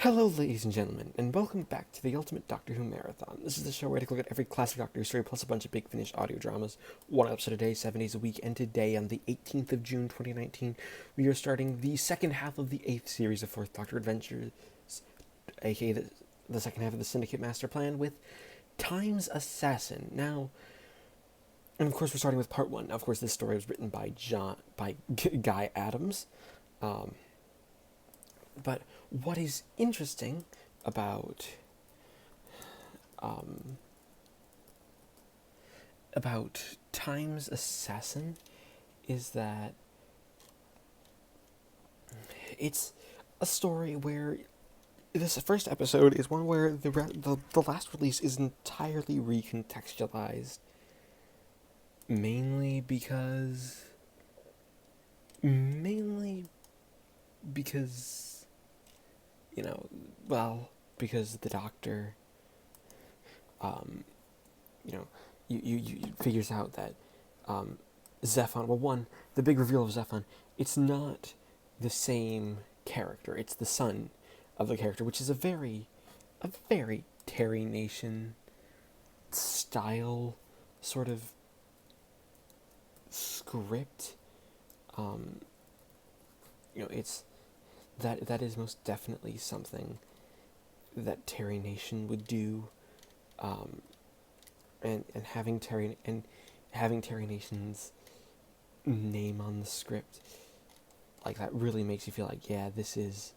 Hello, ladies and gentlemen, and welcome back to the Ultimate Doctor Who Marathon. This is the show where I take a look at every classic Doctor Who story plus a bunch of big finished audio dramas, one episode a day, 7 days a week, and today, on the 18th of June 2019, we are starting the second half of the 8th series of 4th Doctor Adventures, aka the second half of the Syndicate Master Plan, with Time's Assassin. Now, and of course we're starting with part 1. Now, of course, this story was written by Guy Adams, but what is interesting about Time's Assassin is that it's a story where this first episode is one where the last release is entirely recontextualized, mainly because because the Doctor, you figures out that Zephon. Well, one, the big reveal of Zephon. It's not the same character. It's the son of the character, which is a very Terry Nation style sort of script. It's that is most definitely something that Terry Nation would do, and having Terry Nation's name on the script, like, that really makes you feel like, yeah, this is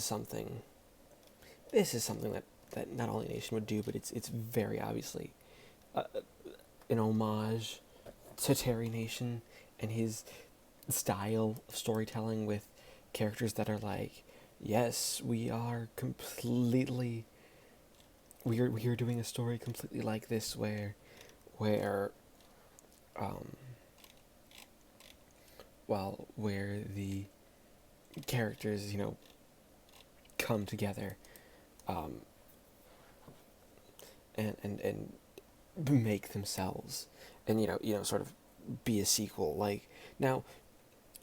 something that not only Nation would do, but it's very obviously an homage to Terry Nation and his style of storytelling with characters that are like, yes, we are doing a story completely like this where the characters, come together, and make themselves, and sort of be a sequel. Like, now,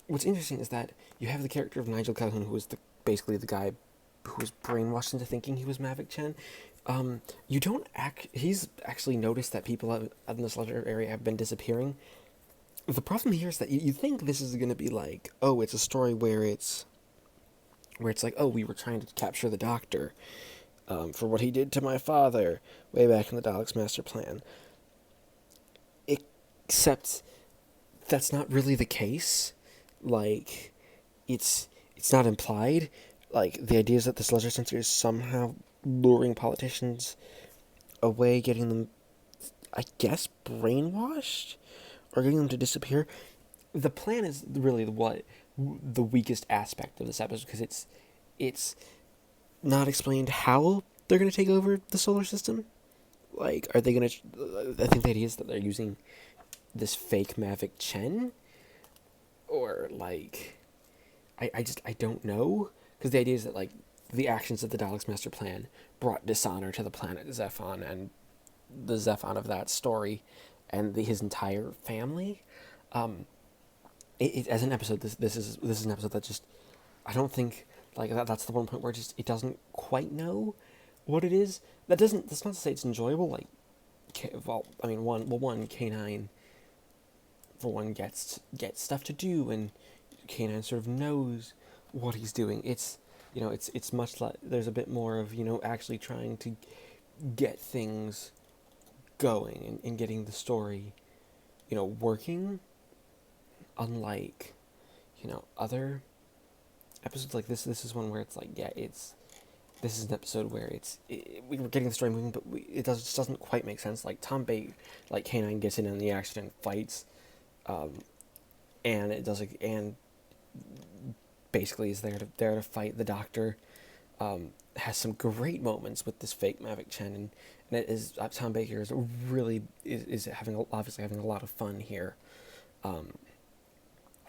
what's interesting is that you have the character of Nigel Calhoun, who was basically the guy who was brainwashed into thinking he was Mavic Chen. He's actually noticed that people out in this leisure area have been disappearing. The problem here is that you think this is going to be like, oh, it's a story where it's like, oh, we were trying to capture the Doctor, for what he did to my father way back in the Daleks' master plan. Except that's not really the case. Like, it's not implied. Like, the idea is that this leisure center is somehow luring politicians away, getting them, I guess, brainwashed, or getting them to disappear. The plan is really the weakest aspect of this episode, because it's not explained how they're going to take over the solar system. Like, are they going to... I think the idea is that they're using this fake Mavic Chen, or, like, I don't know, because the idea is that, like, the actions of the Daleks' master plan brought dishonor to the planet Zephon and the Zephon of that story and his entire family. As an episode, this is an episode that just, I don't think, like, that's the one point where it doesn't quite know what it is. That's not to say it's enjoyable. Like, K9, for one, gets stuff to do, and K9 sort of knows what he's doing. It's much like, there's a bit more of, actually trying to get things going and getting the story, working, unlike, other episodes like this. This is one where it's like, yeah, this is an episode where we were getting the story moving, but it just doesn't quite make sense. Like, Tom Baker, like, K9 gets in the accident, fights, and basically is there to fight the Doctor. Has some great moments with this fake Mavic Chen, and it is, Tom Baker is obviously having a lot of fun here,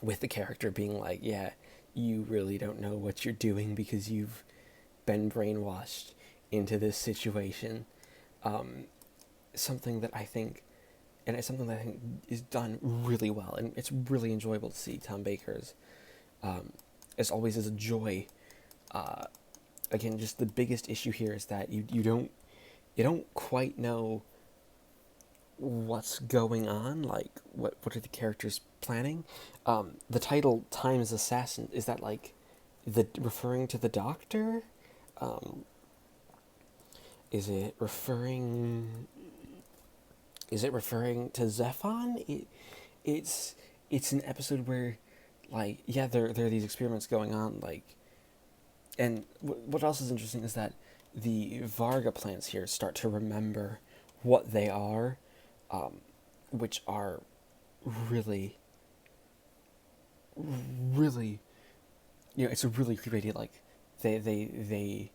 with the character being like, yeah, you really don't know what you're doing because you've been brainwashed into this situation. Something that I think and it's something that I think is done really well, and it's really enjoyable to see. Tom Baker's, as always, is a joy. Uh, Again, just the biggest issue here is that you don't quite know what's going on. Like, what are the characters planning? The title "Time's Assassin" is that like the referring to the Doctor? Um, is it referring? Is it referring to Zephon? It's it's an episode where, like, yeah, there are these experiments going on, like, and what else is interesting is that the Varga plants here start to remember what they are, um, which are really, really, it's a really creepy idea. Like, they, they,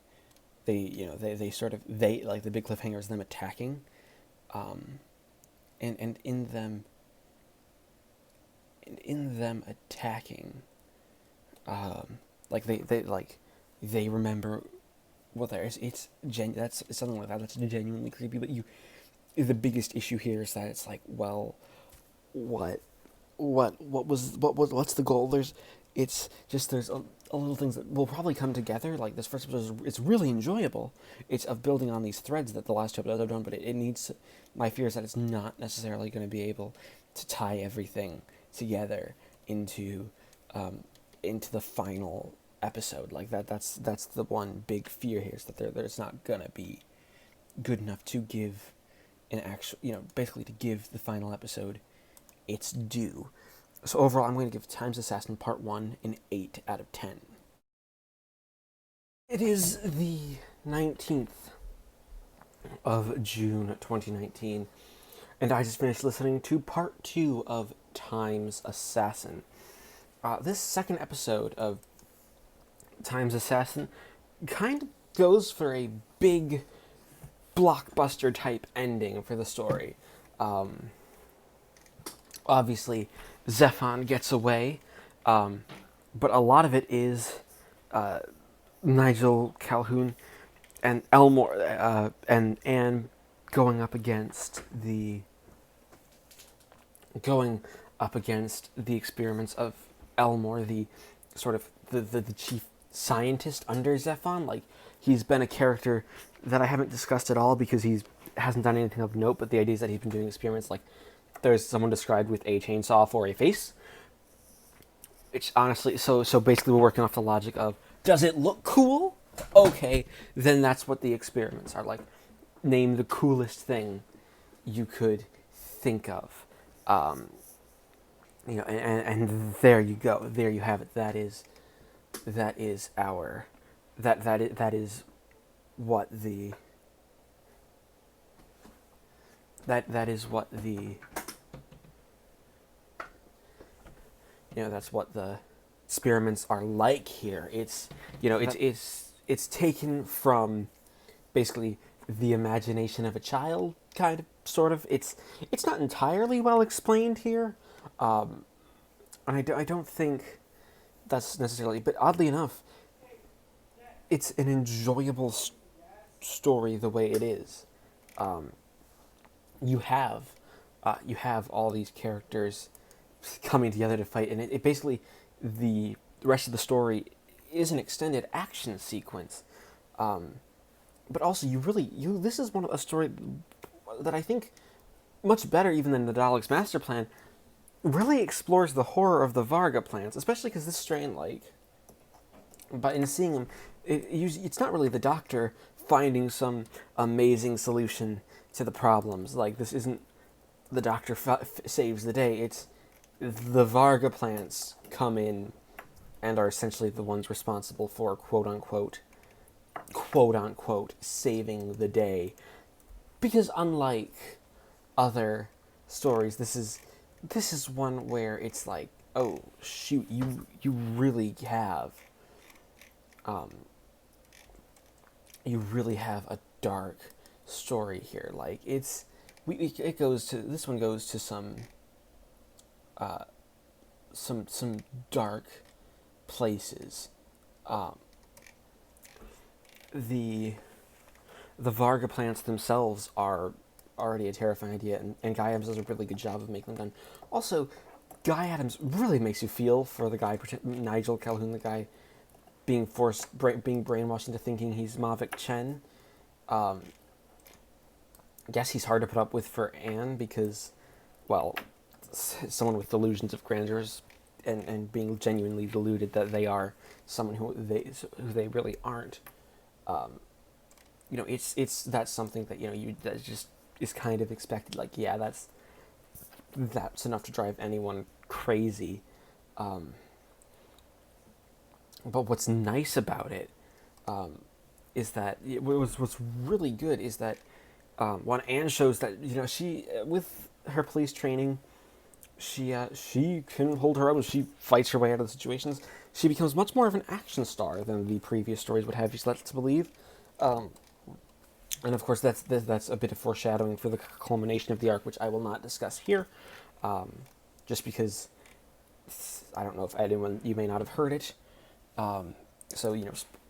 they, they sort of, they, like, the big cliffhanger is them attacking, um, and in them attacking, like, they remember what there is. That's something like that. That's genuinely creepy. But the biggest issue here is that it's like, well, what, what's the goal? It's just there's a little things that will probably come together. Like this first episode, it's really enjoyable. It's of building on these threads that the last two episodes have done, but it needs. My fear is that it's not necessarily going to be able to tie everything together into into the final episode. Like that's the one big fear here, is that there's not gonna be good enough to give an actual, basically to give the final episode its due. So overall, I'm going to give Time's Assassin Part 1 an 8 out of 10. It is the 19th of June 2019, and I just finished listening to Part 2 of Time's Assassin. This second episode of Time's Assassin kind of goes for a big blockbuster type ending for the story. Obviously, Zephon gets away, but a lot of it is Nigel Calhoun and Elmore and Anne going up against the experiments of Elmore, the sort of the chief scientist under Zephon. Like, he's been a character that I haven't discussed at all because he hasn't done anything of note, but the idea is that he's been doing experiments. Like, there's someone described with a chainsaw for a face, which honestly, so basically we're working off the logic of, does it look cool? Okay, then that's what the experiments are. Like, name the coolest thing you could think of. And there you go. There you have it. That is our that is what the that is what the that's what the experiments are like here. It's it's taken from basically the imagination of a child, kind of, sort of. It's not entirely well explained here, and I don't think that's necessarily, but oddly enough, it's an enjoyable story the way it is. You have all these characters coming together to fight, and it basically, the rest of the story is an extended action sequence. But also, this is a story that I think, much better even than the Daleks' Master Plan, really explores the horror of the Varga plants, especially because this strain, like, but in seeing them, it's not really the Doctor finding some amazing solution to the problems. Like, this isn't the Doctor saves the day. It's the Varga plants come in and are essentially the ones responsible for quote unquote saving the day. Because unlike other stories, this is one where it's like, oh shoot, you really have a dark story here. Like, this one goes to some dark places. The Varga plants themselves are already a terrifying idea, and Guy Adams does a really good job of making them done. Also, Guy Adams really makes you feel for the guy, Nigel Calhoun, the guy being being brainwashed into thinking he's Mavic Chen. I guess he's hard to put up with for Anne because, well, someone with delusions of grandeur and being genuinely deluded that they are someone who they really aren't. That's something that that just is kind of expected. Like, yeah, that's enough to drive anyone crazy. But what's nice about it is that what's really good is that when Anne shows that she with her police training, she can hold her own. She fights her way out of the situations. She becomes much more of an action star than the previous stories would have you led to believe. And of course, that's a bit of foreshadowing for the culmination of the arc, which I will not discuss here, just because I don't know if you may not have heard it. So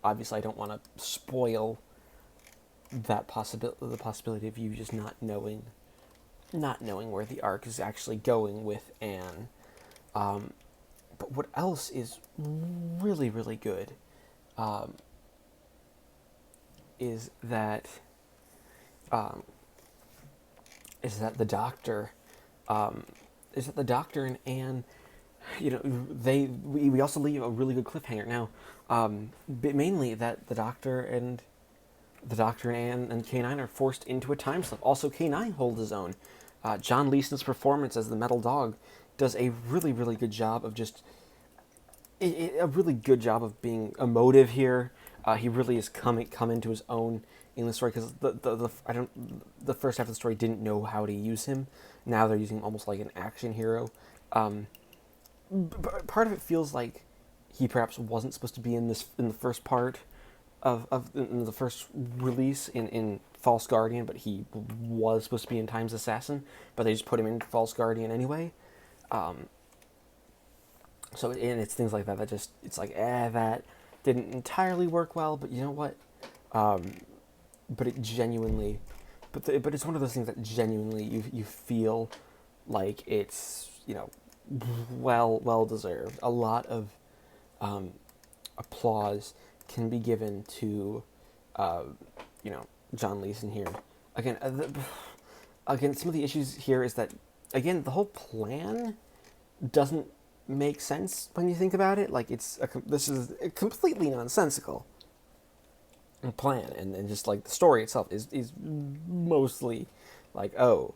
obviously, I don't want to spoil the possibility of you just not knowing where the arc is actually going with Anne. But what else is really, really good is that the doctor and Anne, we also leave a really good cliffhanger now. But mainly that the doctor and Anne and K9 are forced into a time slip. Also, K9 holds his own. John Leeson's performance as the metal dog does a really, really good job of being emotive here. He really has come into his own in the story because the first half of the story didn't know how to use him. Now they're using him almost like an action hero. But part of it feels like he perhaps wasn't supposed to be in the first part in the first release in False Guardian, but he was supposed to be in Time's Assassin, but they just put him in False Guardian anyway. So it's things like that it's like that didn't entirely work well, but you know what? But it genuinely, but it's one of those things that genuinely you feel like it's well deserved. A lot of applause can be given to John Leeson here. Again, some of the issues here is that again the whole plan doesn't make sense when you think about it. Like this is a completely nonsensical plan, and just like the story itself is mostly like, oh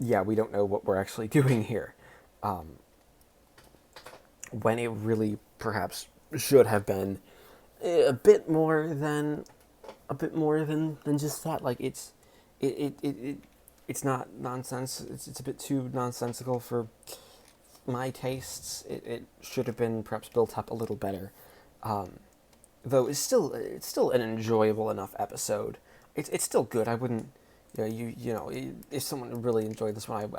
yeah, we don't know what we're actually doing here, when it really perhaps should have been a bit more than just that. Like it's not nonsense. It's a bit too nonsensical for my tastes. It should have been perhaps built up a little better. Though it's still an enjoyable enough episode. It's still good. I wouldn't, if someone really enjoyed this one,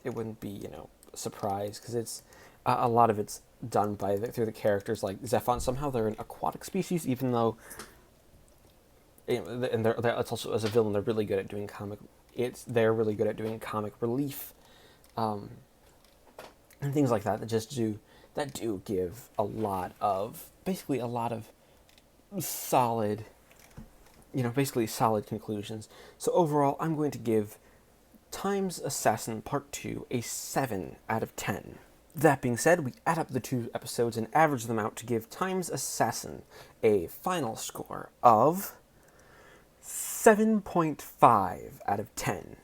it wouldn't be a surprise because it's a lot of it's done through the characters. Like Zephon, somehow they're an aquatic species, even though and it's also, as a villain, they're really good at doing they're really good at doing comic relief, and things like that do give a lot of solid, solid conclusions. So overall, I'm going to give Time's Assassin Part 2 a 7 out of 10. That being said, we add up the two episodes and average them out to give Time's Assassin a final score of 7.5 out of 10.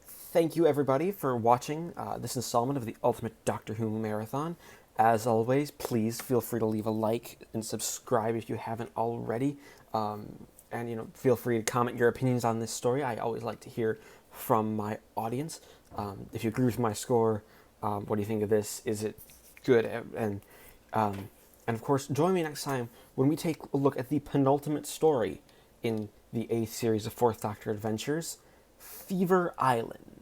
Thank you, everybody, for watching this installment of the Ultimate Doctor Who Marathon. As always, please feel free to leave a like and subscribe if you haven't already. And feel free to comment your opinions on this story. I always like to hear from my audience. If you agree with my score, what do you think of this? Is it good? And of course, join me next time when we take a look at the penultimate story in the 8th series of Fourth Doctor Adventures, Fever Island.